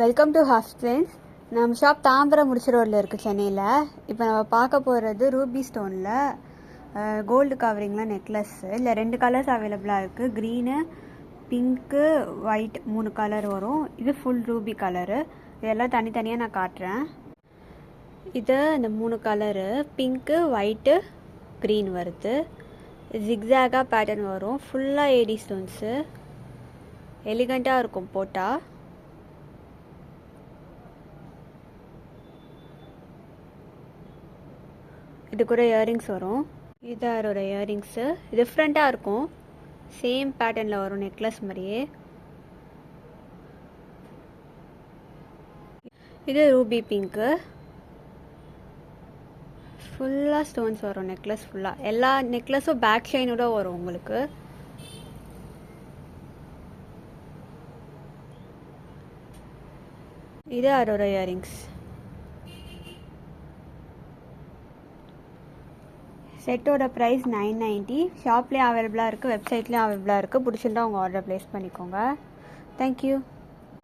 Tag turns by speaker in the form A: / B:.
A: Welcome to hospitals. நம்ம shop Tambaram முடிச்ச ரோடில் இருக்குது சென்னையில். இப்போ நம்ம பார்க்க போகிறது ரூபி ஸ்டோனில் கோல்டு கவரிங்கில் நெக்லஸ்ஸு. இல்லை 2 கலர்ஸ் அவைலபிளாக இருக்குது. க்ரீனு, பிங்க்கு, ஒயிட் 3 கலர் வரும். இது ஃபுல் ரூபி கலரு. இதெல்லாம் தனித்தனியாக நான் காட்டுறேன். இது இந்த 3 கலரு பிங்க்கு, ஒயிட்டு, க்ரீன் வருது. ஜிக்ஸாகாக பேட்டர்ன் வரும். ஃபுல்லாக ஏடி ஸ்டோன்ஸு. எலிகண்ட்டாக இருக்கும் போட்டால். இது கூட இயரிங்ஸ் வரும். இது அதோட இயரிங்ஸு டிஃப்ரெண்ட்டாக இருக்கும். சேம் பேட்டர்னில் வரும் நெக்லஸ் மாதிரியே. இது ரூபி பிங்க்கு. ஃபுல்லாக ஸ்டோன்ஸ் வரும் நெக்லஸ் ஃபுல்லாக. எல்லா நெக்லஸும் பேக் ஷைனோட வரும் உங்களுக்கு. இது அதோட இயரிங்ஸ். செட்டோட ப்ரைஸ் 990. ஷாப்லேயும் அவைலபிளாக இருக்குது, வெப்சைட்லேயும் அவைலபிளாக இருக்குது. பிடிச்சிருந்தா உங்கள் ஆர்டர் ப்ளேஸ் பண்ணிக்கோங்க. தேங்க்யூ.